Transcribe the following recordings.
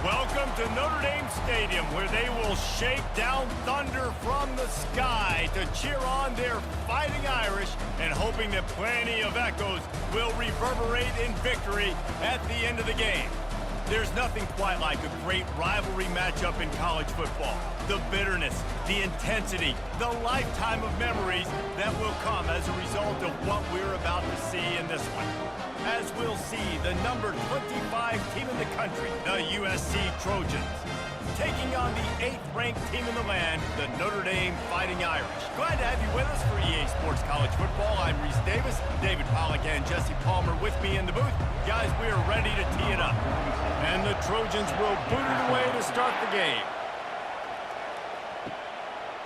Welcome to Notre Dame Stadium, where they will shake down thunder from the sky to cheer on their Fighting Irish and hoping that plenty of echoes will reverberate in victory at the end of the game. There's nothing quite like a great rivalry matchup in college football. The bitterness, the intensity, the lifetime of memories that will come as a result of what we're about to see in this one. As we'll see the number 25 team in the country, the USC Trojans, taking on the 8th-ranked team in the land, the Notre Dame Fighting Irish. Glad to have you with us for EA Sports College Football. I'm Reese Davis, David Pollack and Jesse Palmer with me in the booth. Guys, we are ready to tee it up. And the Trojans will boot it away to start the game.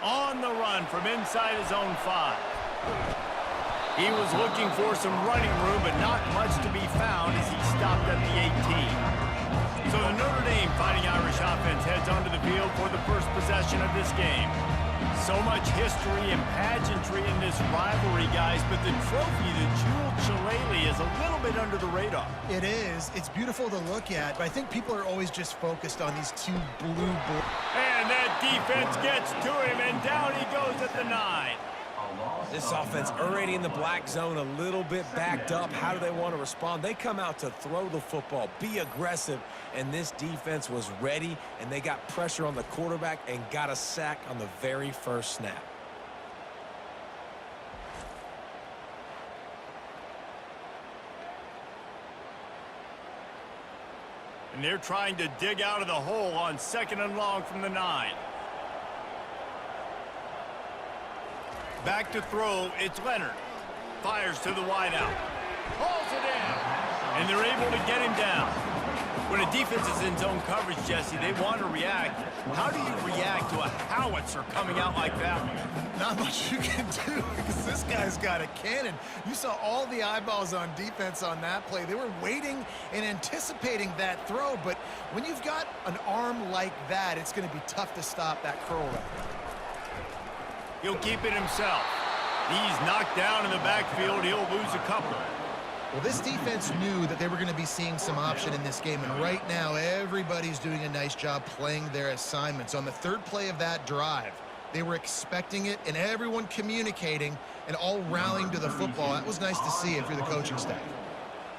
On the run from inside his own 5. He was looking for some running room, but not much to be found as he stopped at the 18. So the Notre Dame Fighting Irish offense heads onto the field for the first possession of this game. So much history and pageantry in this rivalry, guys, but the trophy, the jeweled shillelagh, is a little bit under the radar. It is. It's beautiful to look at, but I think people are always just focused on these two blue balls. And that defense gets to him, and down he goes at the 9. This offense already in the black zone, a little bit backed up. How do they want to respond? They come out to throw the football, be aggressive, and this defense was ready, and they got pressure on the quarterback and got a sack on the very first snap. And they're trying to dig out of the hole on 2nd and long from the 9. Back to throw, it's Leonard. Fires to the wideout. Hauls it in. And they're able to get him down. When a defense is in zone coverage, Jesse, they want to react. How do you react to a howitzer coming out like that one? Not much you can do because this guy's got a cannon. You saw all the eyeballs on defense on that play. They were waiting and anticipating that throw, but when you've got an arm like that, it's going to be tough to stop that curl right there. He'll keep it himself. He's knocked down in the backfield. He'll lose a couple. Well, this defense knew that they were going to be seeing some option in this game, and right now everybody's doing a nice job playing their assignments. On the 3rd play of that drive, they were expecting it, and everyone communicating and all rallying to the football. That was nice to see if you're the coaching staff.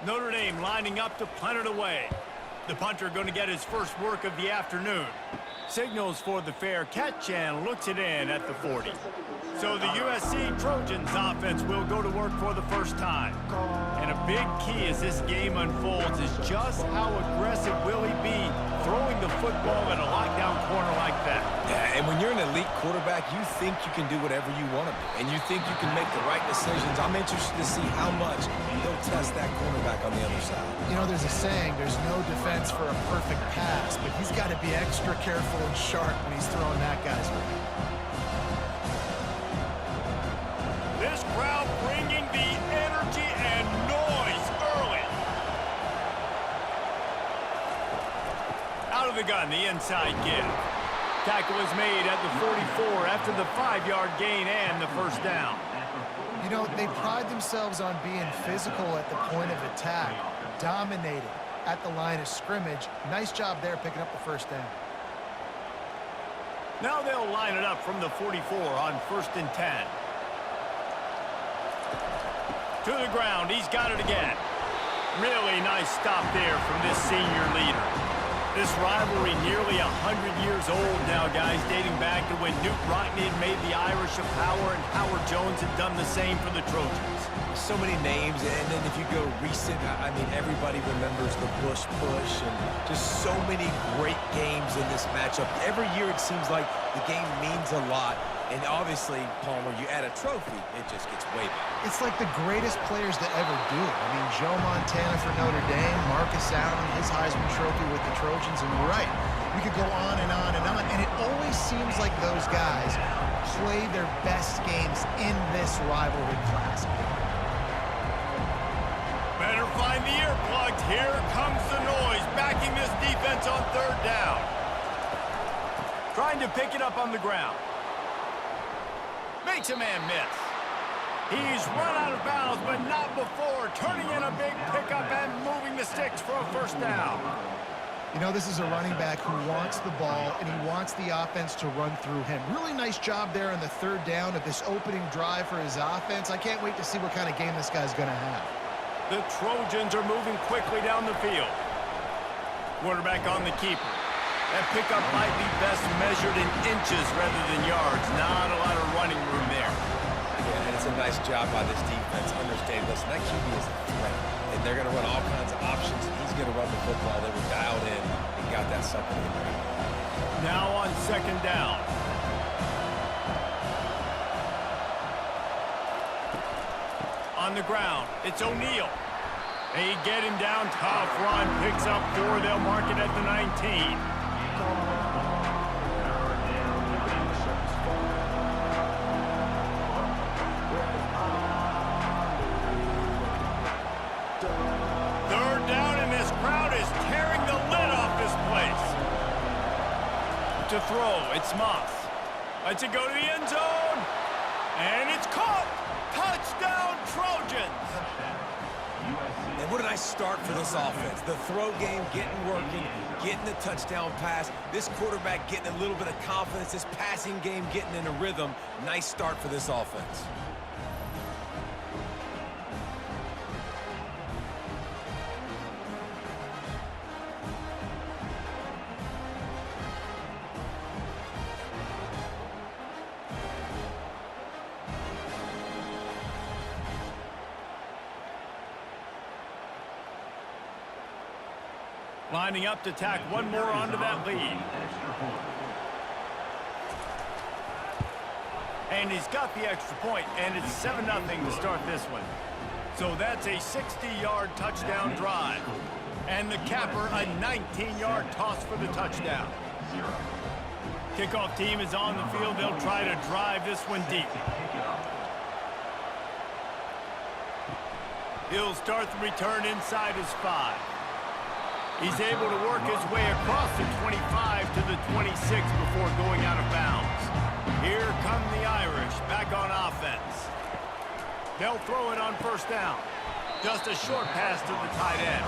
Notre Dame lining up to punt it away. The punter going to get his first work of the afternoon. Signals for the fair catch and looks it in at the 40. So the USC Trojans offense will go to work for the first time. And a big key as this game unfolds is just how aggressive will he be throwing the football at a lockdown corner like that. Yeah, and when you're an elite quarterback, you think you can do whatever you want to be, and you think you can make the right decisions. I'm interested to see how much he'll test that cornerback on the other side. You know, there's a saying, there's no defense for a perfect pass, but he's got to be extra careful and sharp when he's throwing that guy's way. This crowd bringing the energy and noise early. Out of the gun, the inside give. Tackle is made at the 44 after the 5-yard gain and the first down. You know, they pride themselves on being physical at the point of attack, dominating at the line of scrimmage. Nice job there picking up the first down. Now they'll line it up from the 44 on 1st and 10. To the ground, he's got it again. Really nice stop there from this senior leader. This rivalry nearly 100 years old now, guys, dating back to when Newt Rockne had made the Irish a power and Howard Jones had done the same for the Trojans. So many names, and then if you go recent, I mean, everybody remembers the Bush push and just so many great games in this matchup. Every year it seems like the game means a lot. And obviously, Palmer, you add a trophy, it just gets way better. It's like the greatest players to ever do it. I mean, Joe Montana for Notre Dame, Marcus Allen, his Heisman Trophy with the Trojans, and you're right. We could go on and on and on, and it always seems like those guys play their best games in this rivalry classic. Better find the earplugs. Here comes the noise, backing this defense on 3rd down. Trying to pick it up on the ground. Makes a man miss. He's run out of bounds, but not before turning in a big pickup and moving the sticks for a first down. You know, this is a running back who wants the ball, and he wants the offense to run through him. Really nice job there on the third down of this opening drive for his offense. I can't wait to see what kind of game this guy's going to have. The Trojans are moving quickly down the field. Quarterback on the keeper. That pickup might be best measured in inches rather than yards. Not a lot of running room there. Yeah, and it's a nice job by this defense. Understand, listen, that QB is a threat. And they're going to run all kinds of options. He's going to run the football. They were dialed in and got that sucker in there. Now on second down. On the ground, it's O'Neal. They get him down, tough run, picks up 4. They'll mark it at the 19. Third down, and this crowd is tearing the lid off this place. To throw, it's Moss. Lets it go to the end zone, and it's caught. Touchdown, Trojans. And what a nice start for this offense. The throw game getting working, getting the touchdown pass. This quarterback getting a little bit of confidence. This passing game getting in a rhythm. Nice start for this offense. Lining up to tack one more onto that lead. And he's got the extra point, and it's 7-0 to start this one. So that's a 60-yard touchdown drive. And the capper, a 19-yard toss for the touchdown. Kickoff team is on the field. They'll try to drive this one deep. He'll start the return inside his 5. He's able to work his way across the 25 to the 26 before going out of bounds. Here come the Irish back on offense. They'll throw it on first down. Just a short pass to the tight end.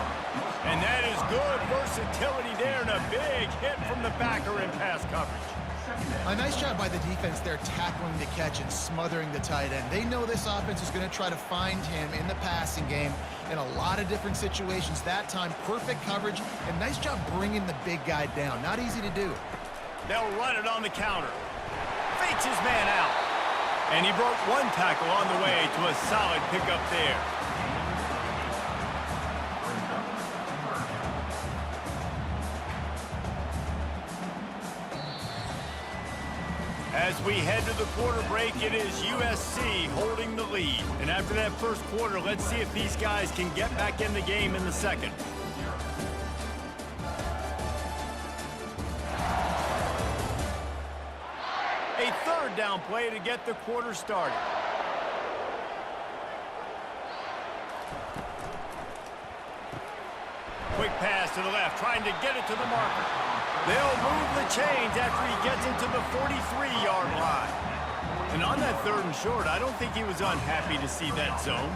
And that is good versatility there and a big hit from the backer in pass coverage. A nice job by the defense there tackling the catch and smothering the tight end. They know this offense is going to try to find him in the passing game in a lot of different situations. That time, perfect coverage and nice job bringing the big guy down. Not easy to do. They'll run it on the counter. Fakes his man out. And he broke one tackle on the way to a solid pickup there. As we head to the quarter break, it is USC holding the lead. And after that first quarter, let's see if these guys can get back in the game in the second. A third down play to get the quarter started. Quick pass to the left, trying to get it to the marker. They'll move the chains after he gets into the 43-yard line. And on that third and short, I don't think he was unhappy to see that zone.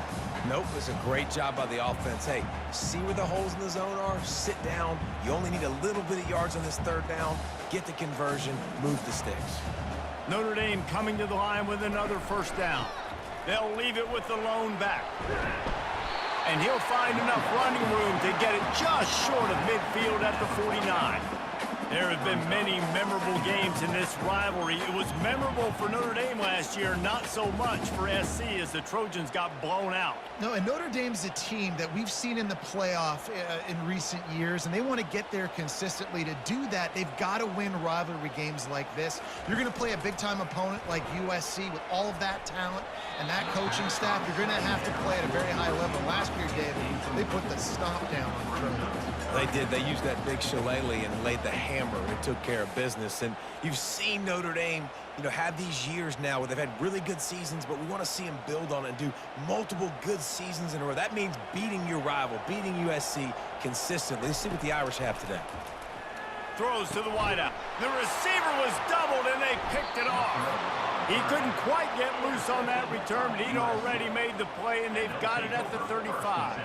Nope, it was a great job by the offense. Hey, see where the holes in the zone are? Sit down. You only need a little bit of yards on this third down. Get the conversion, move the sticks. Notre Dame coming to the line with another first down. They'll leave it with the lone back. And he'll find enough running room to get it just short of midfield at the 49. There have been many memorable games in this rivalry. It was memorable for Notre Dame last year, not so much for SC as the Trojans got blown out. No, and Notre Dame's a team that we've seen in the playoff in recent years, and they want to get there consistently. To do that, they've got to win rivalry games like this. You're going to play a big-time opponent like USC with all of that talent and that coaching staff. You're going to have to play at a very high level. Last year, David, they put the stomp down on the Trojans. They did. They used that big shillelagh and laid the hammer and took care of business. And you've seen Notre Dame, have these years now where they've had really good seasons, but we want to see them build on it and do multiple good seasons in a row. That means beating your rival, beating USC consistently. Let's see what the Irish have today. Throws to the wideout. The receiver was doubled, and they picked it off. He couldn't quite get loose on that return, but he'd already made the play, and they've got it at the 35.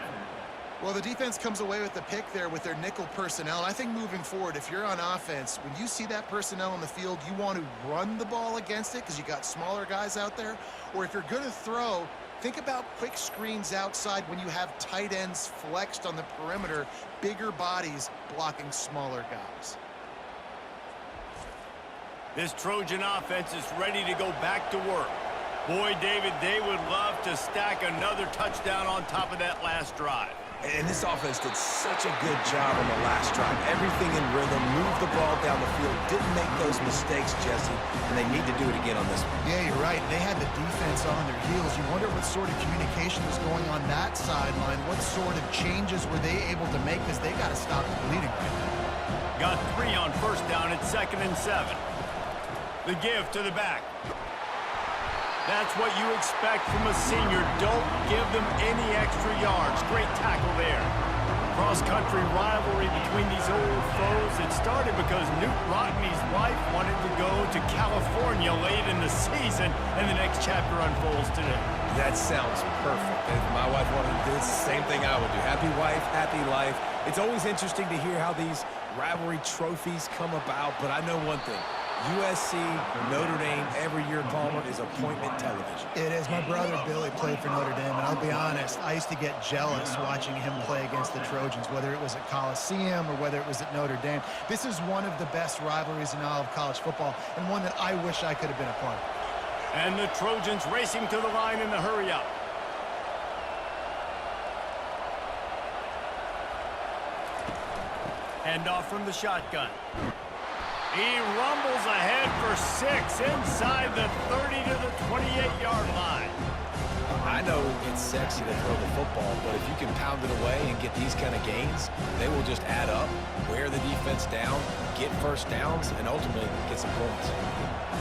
Well, the defense comes away with the pick there with their nickel personnel. I think moving forward, if you're on offense, when you see that personnel on the field, you want to run the ball against it because you got smaller guys out there. Or if you're going to throw, think about quick screens outside when you have tight ends flexed on the perimeter, bigger bodies blocking smaller guys. This Trojan offense is ready to go back to work. Boy, David, they would love to stack another touchdown on top of that last drive. And this offense did such a good job on the last drive. Everything in rhythm, moved the ball down the field, didn't make those mistakes, Jesse, and they need to do it again on this one. Yeah, you're right. They had the defense on their heels. You wonder what sort of communication was going on that sideline. What sort of changes were they able to make because they got to stop the bleeding right now. Got 3 on first down at 2nd and 7. The give to the back. That's what you expect from a senior. Don't give them any extra yards. Great tackle there. Cross-country rivalry between these old foes. It started because Newt Rodney's wife wanted to go to California late in the season, and the next chapter unfolds today. That sounds perfect. If my wife wanted to do it, it's the same thing I would do. Happy wife, happy life. It's always interesting to hear how these rivalry trophies come about, but I know one thing. USC, Notre Dame, every year, Palmer, is appointment television. It is. My brother Billy played for Notre Dame, and I'll be honest, I used to get jealous watching him play against the Trojans, whether it was at Coliseum or whether it was at Notre Dame. This is one of the best rivalries in all of college football, and one that I wish I could have been a part of. And the Trojans racing to the line in the hurry-up. Handoff from the shotgun. He rumbles ahead for 6 inside the 30 to the 28-yard line. I know it's sexy to throw the football, but if you can pound it away and get these kind of gains, they will just add up, wear the defense down, get first downs, and ultimately get some points.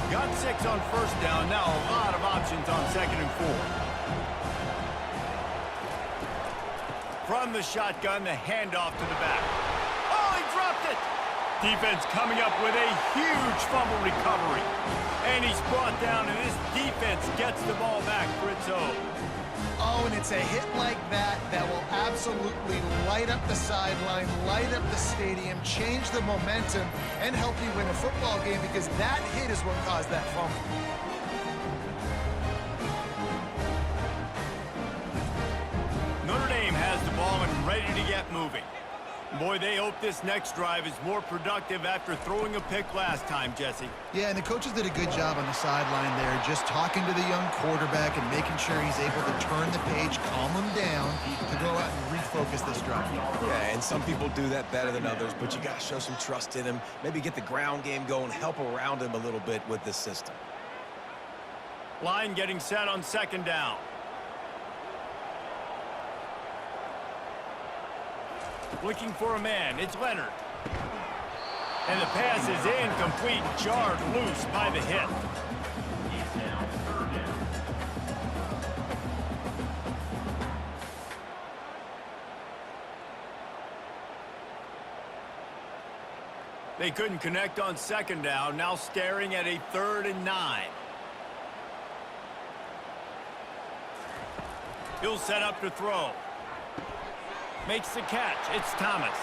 Got 6 on first down. Now a lot of options on 2nd and 4. From the shotgun, the handoff to the back. Oh, he dropped it! Defense coming up with a huge fumble recovery. And he's brought down, and this defense gets the ball back for its own. Oh, and it's a hit like that that will absolutely light up the sideline, light up the stadium, change the momentum, and help you win a football game because that hit is what caused that fumble. Notre Dame has the ball and ready to get moving. Boy, they hope this next drive is more productive after throwing a pick last time, Jesse. Yeah, and the coaches did a good job on the sideline there, just talking to the young quarterback and making sure he's able to turn the page, calm him down, to go out and refocus this drive. Yeah, and some people do that better than others, but you got to show some trust in him, maybe get the ground game going, help around him a little bit with this system. Line getting set on 2nd down. Looking for a man. It's Leonard. And the pass is incomplete, jarred loose by the hit. They couldn't connect on 2nd down, now staring at a 3rd and 9. He'll set up to throw. Makes the catch. It's Thomas.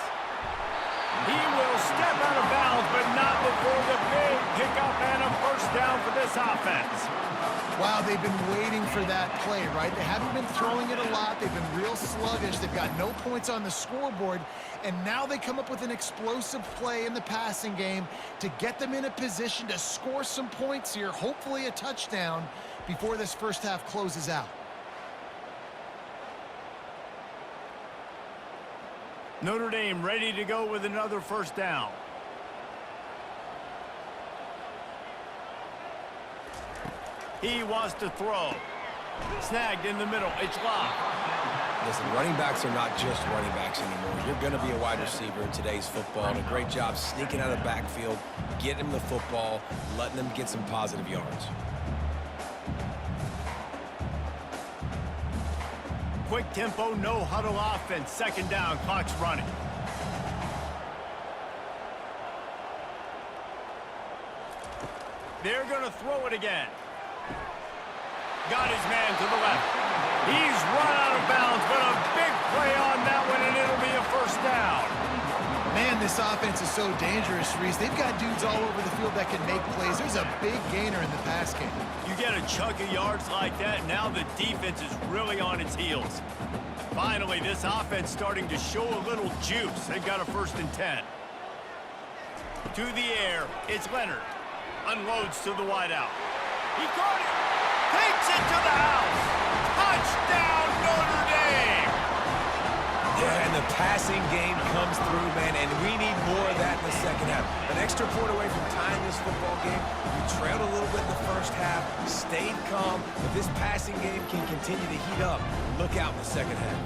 He will step out of bounds, but not before the big pickup and a first down for this offense. Wow, they've been waiting for that play, right? They haven't been throwing it a lot. They've been real sluggish. They've got no points on the scoreboard, and now they come up with an explosive play in the passing game to get them in a position to score some points here, hopefully a touchdown, before this first half closes out. Notre Dame ready to go with another first down. He wants to throw. Snagged in the middle. It's locked. Listen, running backs are not just running backs anymore. You're going to be a wide receiver in today's football, and a great job sneaking out of the backfield, getting him the football, letting them get some positive yards. Quick tempo, no huddle offense. 2nd down, clock's running. They're going to throw it again. Got his man to the left. He's run out of bounds, but a big play on that one, and down. Man, this offense is so dangerous, Reese. They've got dudes all over the field that can make plays. There's a big gainer in the pass game. You get a chunk of yards like that, and now the defense is really on its heels. Finally, this offense starting to show a little juice. They've got a 1st and 10. To the air, it's Leonard. Unloads to the wideout. He caught it. Takes it to the house. Touchdown, Notre Dame. Yeah, and the passing game comes through, man, and we need more of that in the second half. An extra point away from tying this football game. You trailed a little bit in the first half, stayed calm. If this passing game can continue to heat up, look out in the second half.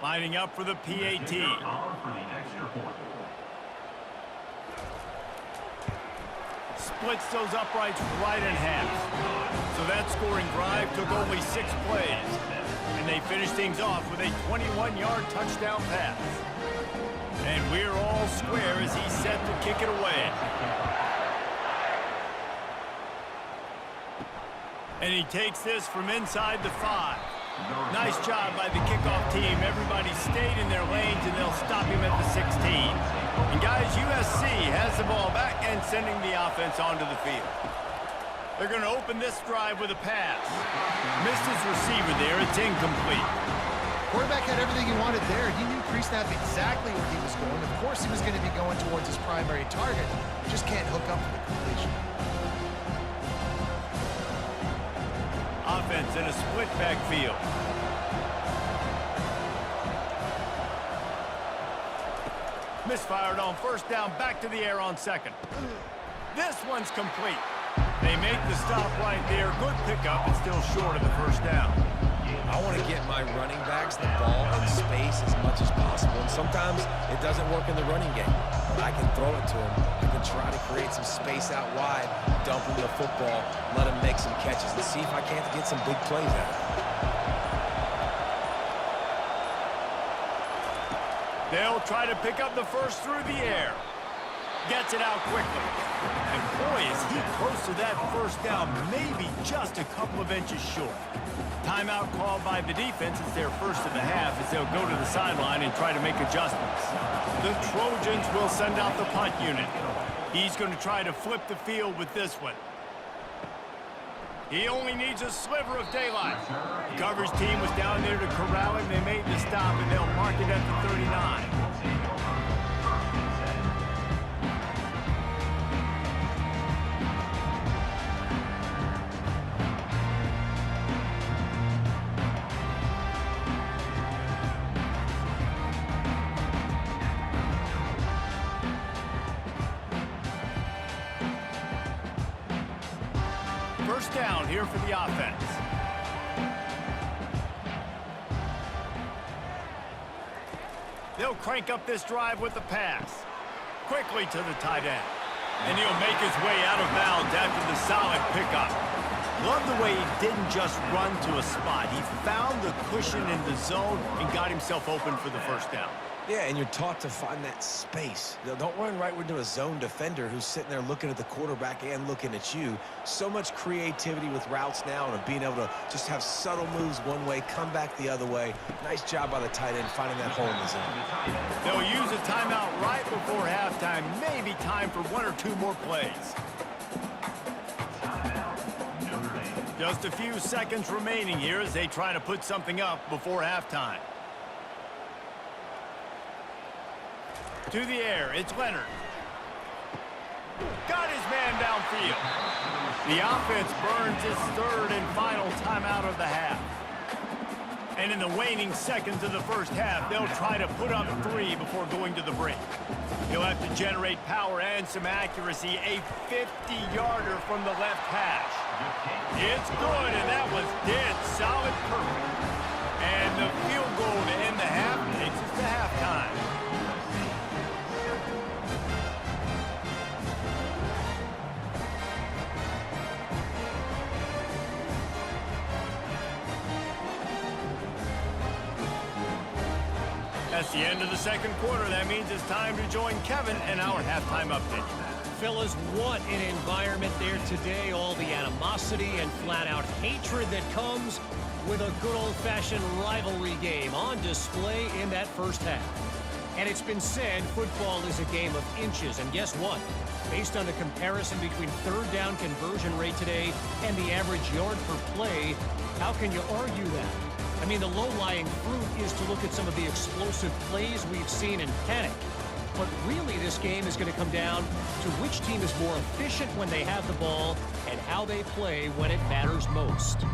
Lining up for the PAT. Splits those uprights right in half. So that scoring drive took only 6 plays. And they finished things off with a 21-yard touchdown pass. And we're all square as he's set to kick it away. And he takes this from inside the 5. Nice job by the kickoff team. Everybody stayed in their lanes, and they'll stop him at the 16. And guys, USC has the ball back and sending the offense onto the field. They're going to open this drive with a pass. Missed his receiver there. It's incomplete. Quarterback had everything he wanted there. He knew pre-snap exactly where he was going. Of course he was going to be going towards his primary target. Just can't hook up for the completion. Offense in a split backfield. Misfired on 1st down, back to the air on 2nd. This one's complete. They make the stop right there. Good pickup, and still short of the 1st down. I want to get my running backs the ball in space as much as possible. And sometimes it doesn't work in the running game. But I can throw it to him. I can try to create some space out wide, dump him the football, let him make some catches, and see if I can't get some big plays out of him. They'll try to pick up the 1st through the air. Gets it out quickly. And boy, is he close to that 1st down, maybe just a couple of inches short. Timeout called by the defense. It's their 1st of the half as they'll go to the sideline and try to make adjustments. The Trojans will send out the punt unit. He's going to try to flip the field with this one. He only needs a sliver of daylight. The coverage team was down there to corral him. They made the stop, and they'll mark it at the 39. Down here for the offense. They'll crank up this drive with the pass. Quickly to the tight end. And he'll make his way out of bounds after the solid pickup. Love the way he didn't just run to a spot. He found the cushion in the zone and got himself open for the 1st down. Yeah, and you're taught to find that space. Don't run right into a zone defender who's sitting there looking at the quarterback and looking at you. So much creativity with routes now and being able to just have subtle moves one way, come back the other way. Nice job by the tight end finding that hole in the zone. They'll use a timeout right before halftime. Maybe time for 1 or 2 more plays. Just a few seconds remaining here as they try to put something up before halftime. To the air, it's Leonard. Got his man downfield. The offense burns its 3rd and final timeout of the half. And in the waning seconds of the 1st half, they'll try to put up 3 before going to the break. He'll have to generate power and some accuracy. A 50-yarder from the left hash. It's good, and that was dead solid perfect. And the field goal to end the half takes us to halftime. That's the end of the second quarter. That means it's time to join Kevin in our halftime update. Fellas, what an environment there today. All the animosity and flat-out hatred that comes with a good old-fashioned rivalry game on display in that first half. And it's been said football is a game of inches. And guess what? Based on the comparison between third down conversion rate today and the average yard per play, how can you argue that? I mean, the low-lying fruit is to look at some of the explosive plays we've seen in panic. But really, this game is going to come down to which team is more efficient when they have the ball and how they play when it matters most.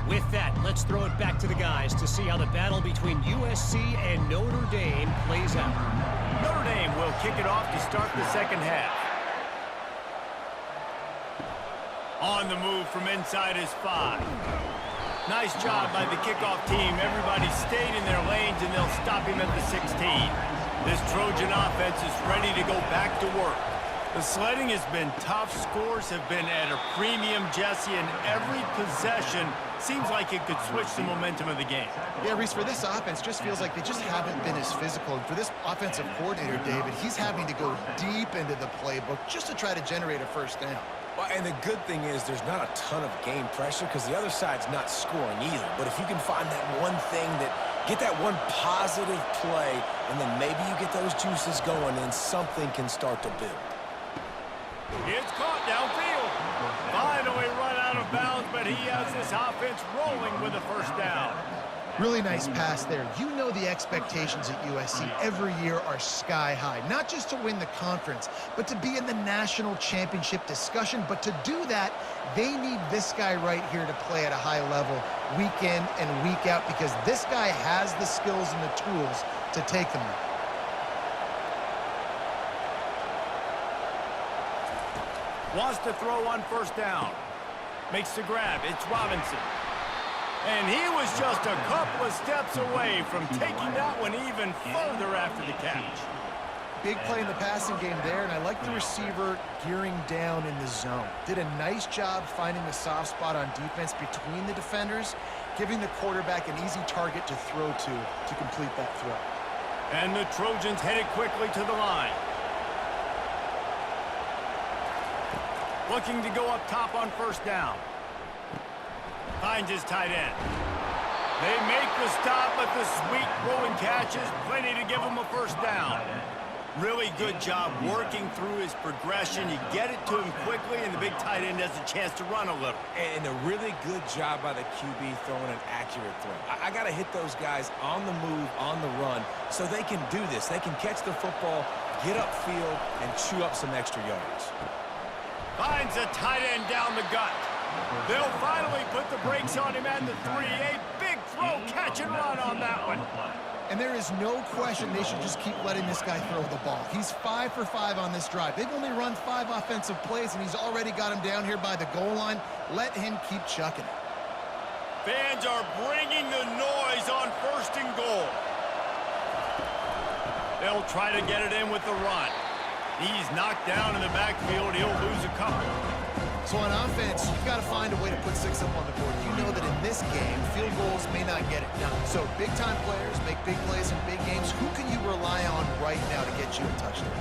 With that, let's throw it back to the guys to see how the battle between USC and Notre Dame plays out. Notre Dame will kick it off to start the second half. On the move from inside is 5. Nice job by the kickoff team. Everybody stayed in their lanes, and they'll stop him at the 16. This Trojan offense is ready to go back to work. The sledding has been tough. Scores have been at a premium, Jesse, and every possession seems like it could switch the momentum of the game. Yeah, Reese, for this offense, just feels like they just haven't been as physical. And for this offensive coordinator, David, he's having to go deep into the playbook just to try to generate a first down. Well, and the good thing is there's not a ton of game pressure because the other side's not scoring either. But if you can find that one thing get that one positive play, and then maybe you get those juices going, and something can start to build. It's caught downfield. Finally run out of bounds, but he has this offense rolling with a first down. Really nice pass there. You know the expectations at USC every year are sky high. Not just to win the conference, but to be in the national championship discussion. But to do that, they need this guy right here to play at a high level week in and week out, because this guy has the skills and the tools to take them there. Wants to throw on first down. Makes the grab. It's Robinson. And he was just a couple of steps away from taking that one even further after the catch. Big play in the passing game there, and I like the receiver gearing down in the zone. Did a nice job finding the soft spot on defense between the defenders, giving the quarterback an easy target to throw to complete that throw. And the Trojans headed quickly to the line. Looking to go up top on first down. Finds his tight end. They make the stop, but the sweet throwing catch is plenty to give him a first down. Really good job working through his progression. You get it to him quickly, and the big tight end has a chance to run a little. And a really good job by the QB throwing an accurate throw. I got to hit those guys on the move, on the run, so they can do this. They can catch the football, get upfield, and chew up some extra yards. Finds a tight end down the gut. They'll finally put the brakes on him at the 3. A big throw, catch and run on that one. And there is no question they should just keep letting this guy throw the ball. He's 5 for 5 on this drive. They've only run 5 offensive plays, and he's already got him down here by the goal line. Let him keep chucking it. Fans are bringing the noise on first and goal. They'll try to get it in with the run. He's knocked down in the backfield. He'll lose a couple. So on offense, you've got to find a way to put 6 up on the board. You know that in this game, field goals may not get it done. So big-time players make big plays in big games. Who can you rely on right now to get you a touchdown?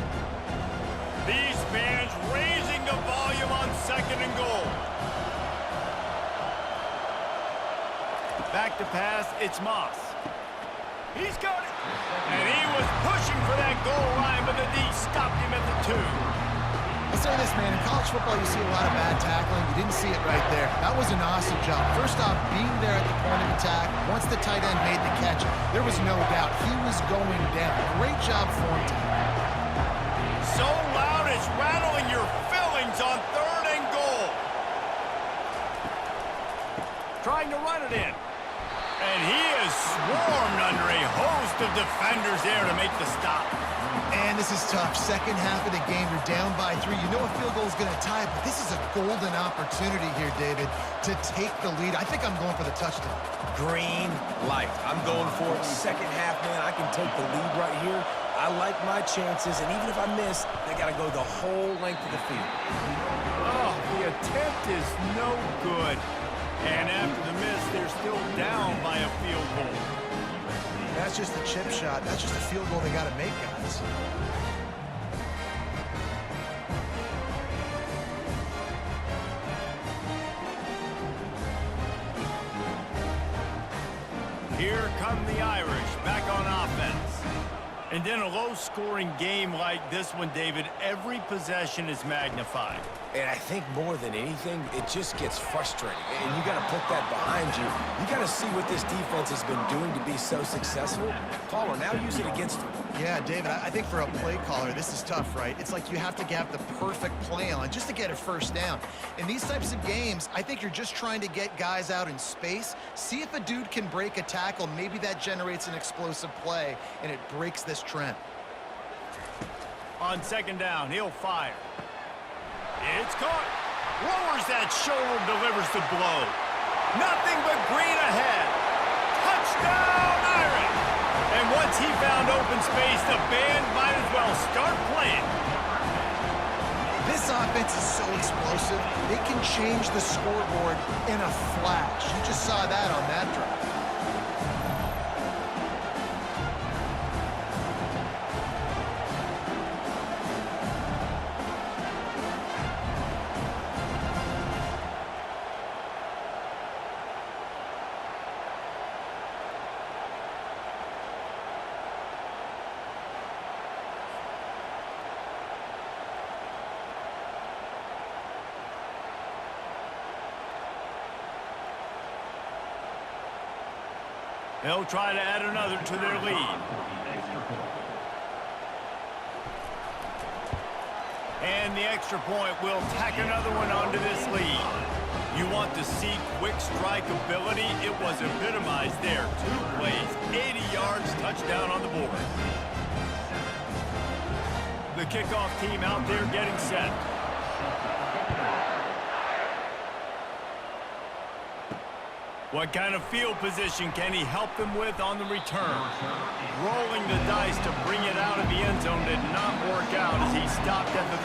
These fans raising the volume on second and goal. Back to pass, it's Moss. He's got it. And he was pushing for that goal line, but the D stopped him at the 2. I'll say this, man. In college football, you see a lot of bad tackling. You didn't see it right there. That was an awesome job. First off, being there at the point of attack. Once the tight end made the catch, there was no doubt he was going down. Great job for him tonight. So loud it's rattling your fillings on third and goal. Trying to run it in. And he is swarmed under a host of defenders there to make the stop. And this is tough. Second half of the game, you're down by 3. You know a field goal is going to tie it, but this is a golden opportunity here, David, to take the lead. I think I'm going for the touchdown. Green light. I'm going for it. Second half, man, I can take the lead right here. I like my chances, and even if I miss, they got to go the whole length of the field. Oh, the attempt is no good. And after the miss, they're still down by a field goal. That's just a chip shot. That's just a field goal they got to make, guys. Here come the Irish back on offense. And in a low-scoring game like this one, David, every possession is magnified. And I think more than anything, it just gets frustrating. And you got to put that behind you. You got to see what this defense has been doing to be so successful. Caller, now use it against them. Yeah, David, I think for a play caller, this is tough, right? It's like you have to have the perfect play on just to get a first down. In these types of games, I think you're just trying to get guys out in space, see if a dude can break a tackle. Maybe that generates an explosive play, and it breaks this trend. On second down, he'll fire. It's caught. Lowers that shoulder, delivers the blow. Nothing but green ahead. Touchdown, Irish! And once he found open space, the band might as well start playing. This offense is so explosive, they can change the scoreboard in a flash. You just saw that on that drive. They'll try to add another to their lead. And the extra point will tack another one onto this lead. You want to see quick strike ability? It was epitomized there. 2 plays, 80 yards, touchdown on the board. The kickoff team out there getting set. What kind of field position can he help them with on the return? Rolling the dice to bring it out of the end zone did not work out as he stopped at the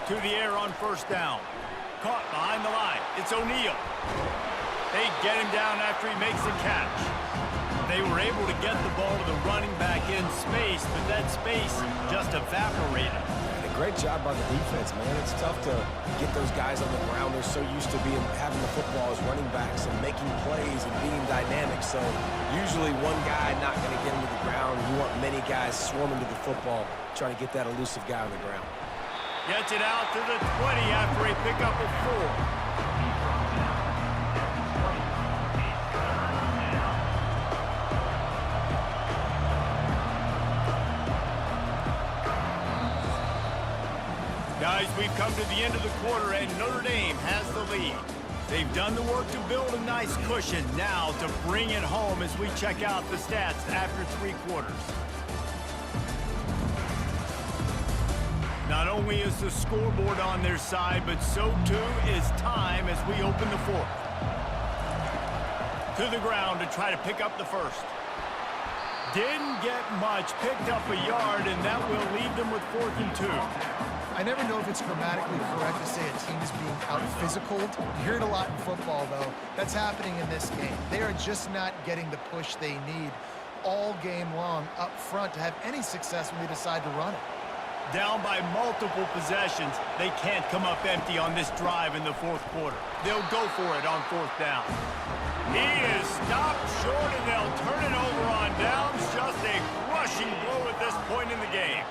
13. To the air on first down. Caught behind the line. It's O'Neal. They get him down after he makes the catch. They were able to get the ball to the running back in space, but that space just evaporated. Great job by the defense, man. It's tough to get those guys on the ground. They're so used to having the football as running backs and making plays and being dynamic. So usually one guy not going to get him to the ground. You want many guys swarming to the football, trying to get that elusive guy on the ground. Gets it out to the 20 after a pickup of 4. Guys, we've come to the end of the quarter, and Notre Dame has the lead. They've done the work to build a nice cushion. Now to bring it home as we check out the stats after 3 quarters. Not only is the scoreboard on their side, but so too is time as we open the 4th. To the ground to try to pick up the first. Didn't get much, picked up a yard, and that will leave them with 4th and 2. I never know if it's grammatically correct to say a team is being out-physicaled. You hear it a lot in football, though. That's happening in this game. They are just not getting the push they need all game long up front to have any success when they decide to run it. Down by multiple possessions, they can't come up empty on this drive in the 4th quarter. They'll go for it on 4th down. He is stopped short, and they'll turn it over on downs. Just a crushing blow at this point in the game.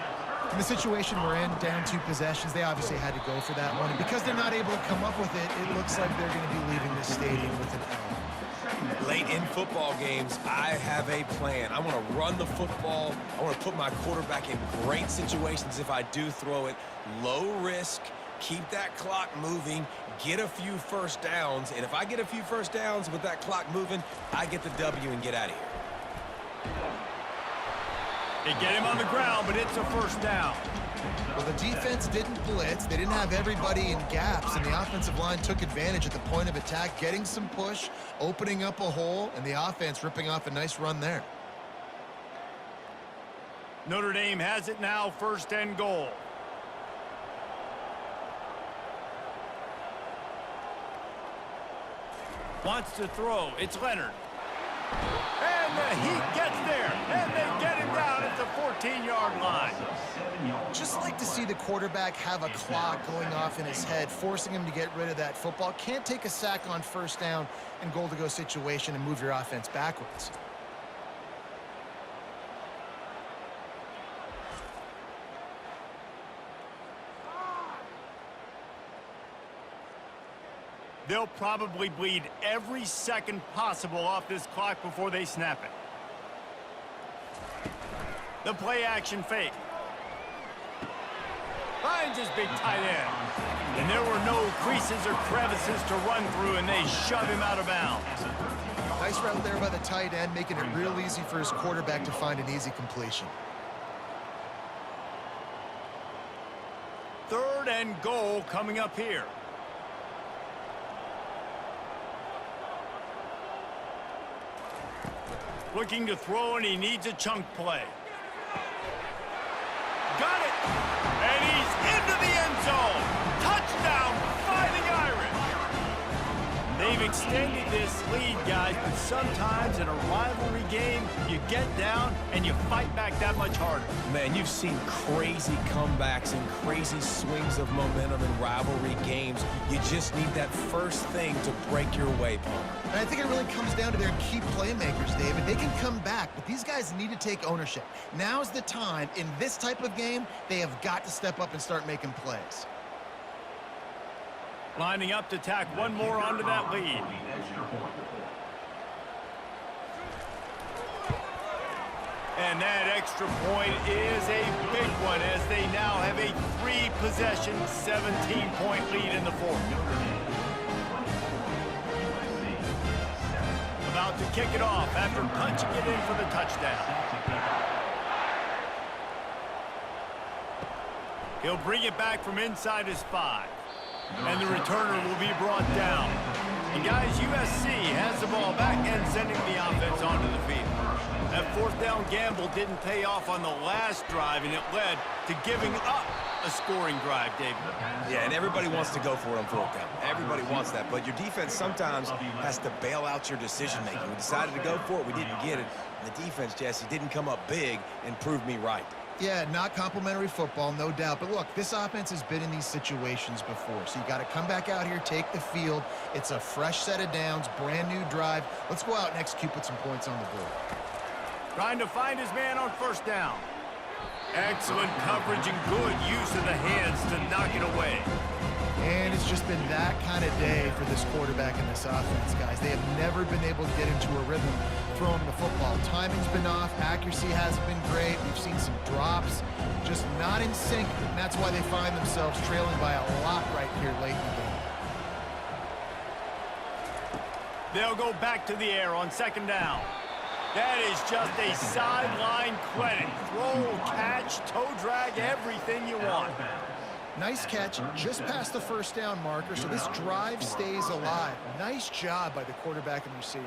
In the situation we're in, down 2 possessions, they obviously had to go for that one. And because they're not able to come up with it, it looks like they're going to be leaving this stadium with an L. Late in football games, I have a plan. I want to run the football. I want to put my quarterback in great situations if I do throw it. Low risk, keep that clock moving, get a few first downs. And if I get a few first downs with that clock moving, I get the W and get out of here. They get him on the ground, but it's a first down. Well, the defense didn't blitz. They didn't have everybody in gaps, and the offensive line took advantage at the point of attack, getting some push, opening up a hole, and the offense ripping off a nice run there. Notre Dame has it now, 1st and goal. Wants to throw. It's Leonard. And the Heat gets there. And they get him down at the 14-yard line. Just like to see the quarterback have a clock going off in his head, forcing him to get rid of that football. Can't take a sack on first down and goal-to-go situation and move your offense backwards. They'll probably bleed every second possible off this clock before they snap it. The play-action fake. Finds his big tight end. And there were no creases or crevices to run through, and they shove him out of bounds. Nice route there by the tight end, making it real easy for his quarterback to find an easy completion. 3rd and goal coming up here. Looking to throw, and he needs a chunk play. Got it! And he's into the end zone! Touchdown, Fighting Irish! They've extended this lead, guys, but sometimes in a rivalry game, you get down and you fight back that much harder. Man, you've seen crazy comebacks and crazy swings of momentum in rivalry games. You just need that first thing to break your way, Palmer. And I think it really comes down to their key playmakers, David. They can come back, but these guys need to take ownership. Now's the time. In this type of game, they have got to step up and start making plays. Lining up to tack one more onto that lead. And that extra point is a big one as they now have a 3-possession, 17-point lead in the 4th. About to kick it off after punching it in for the touchdown. He'll bring it back from inside his 5. And the returner will be brought down. And guys, USC has the ball back and sending the offense onto the field. That 4th down gamble didn't pay off on the last drive, and it led to giving up a scoring drive, David. Yeah, and everybody wants to go for it on 4th down. Everybody wants that, but your defense sometimes has to bail out your decision-making. We decided to go for it. We didn't get it. And the defense, Jesse, didn't come up big and prove me right. Yeah, not complimentary football, no doubt. But look, this offense has been in these situations before. So you got to come back out here, take the field. It's a fresh set of downs, brand new drive. Let's go out and execute, put some points on the board. Trying to find his man on 1st down. Excellent coverage and good use of the hands to knock it away. And it's just been that kind of day for this quarterback and this offense, guys. They have never been able to get into a rhythm throwing the football. Timing's been off. Accuracy hasn't been great. We've seen some drops. Just not in sync, and that's why they find themselves trailing by a lot right here late in the game. They'll go back to the air on 2nd down. That is just a sideline credit. Throw, catch, toe drag, everything you want. Nice catch just past the 1st down marker, so this drive stays alive. Nice job by the quarterback and receiver.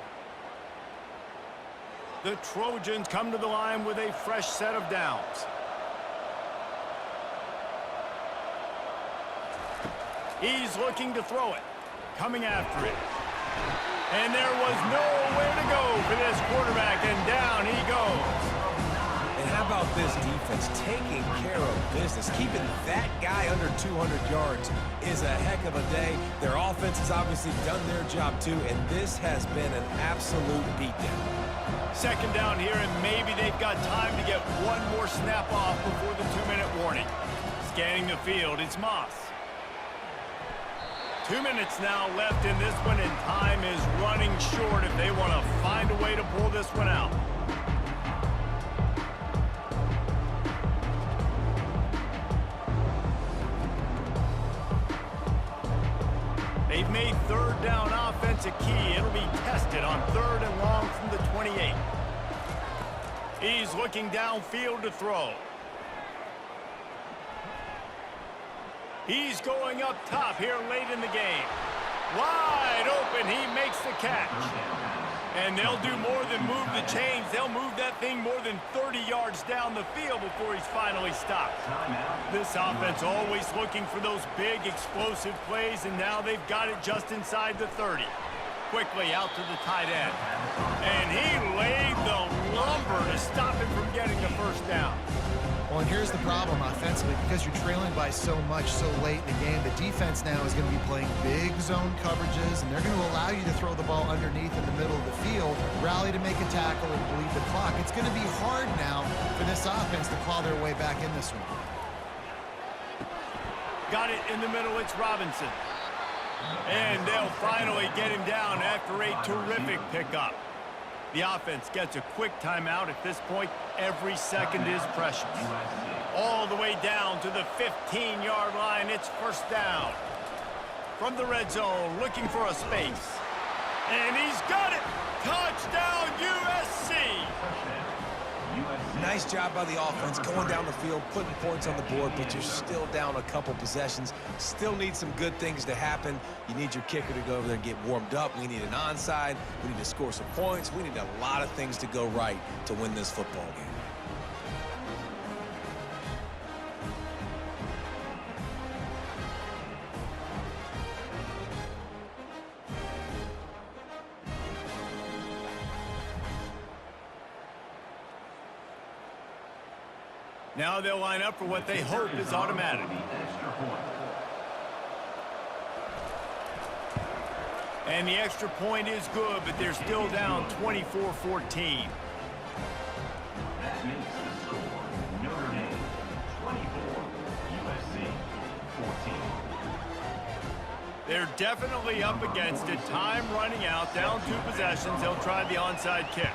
The Trojans come to the line with a fresh set of downs. He's looking to throw it. Coming after it. And there was nowhere to go for this quarterback, and down he goes. And how about this defense taking care of business? Keeping that guy under 200 yards is a heck of a day. Their offense has obviously done their job too, and this has been an absolute beatdown. 2nd down here, and maybe they've got time to get one more snap off before the 2-minute warning. Scanning the field, it's Moss. 2 minutes now left in this one, and time is running short if they want to find a way to pull this one out. They've made 3rd down offense a key. It'll be tested on 3rd and long from the 28. He's looking downfield to throw. He's going up top here late in the game. Wide open, he makes the catch. And they'll do more than move the chains. They'll move that thing more than 30 yards down the field before he's finally stopped. This offense always looking for those big explosive plays, and now they've got it just inside the 30. quickly out to the tight end. And he laid the lumber to stop him from getting the first down. Well, and here's the problem offensively. Because you're trailing by so much so late in the game, the defense now is going to be playing big zone coverages, and they're going to allow you to throw the ball underneath in the middle of the field, rally to make a tackle, and bleed the clock. It's going to be hard now for this offense to claw their way back in this one. Got it in the middle. It's Robinson. And they'll finally get him down after a terrific pickup. The offense gets a quick timeout. At this point, every second is precious. All the way down to the 15-yard line. It's first down. From the red zone, looking for a space. And he's got it! Touchdown, USC! Nice job by the offense going down the field, putting points on the board, but you're still down a couple possessions. Still need some good things to happen. You need your kicker to go over there and get warmed up. We need an onside. We need to score some points. We need a lot of things to go right to win this football game. Now they'll line up for what they hope is automatic. And the extra point is good, but they're still down 24-14. That makes the score Notre Dame 24, USC 14. They're definitely up against it. Time running out, down 2 possessions. They'll try the onside kick.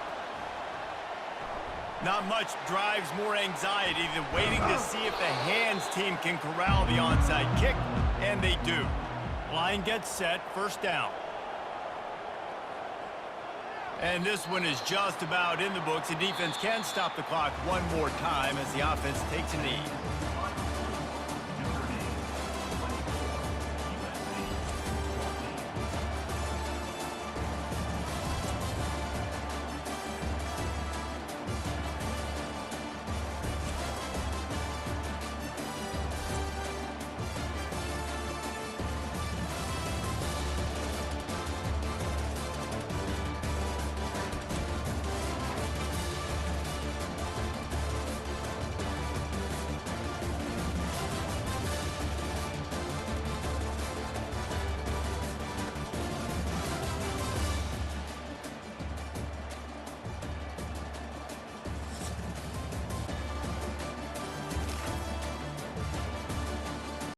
Not much drives more anxiety than waiting to see if the hands team can corral the onside kick, and they do. Line gets set, first down. And this one is just about in the books. The defense can stop the clock one more time as the offense takes a knee.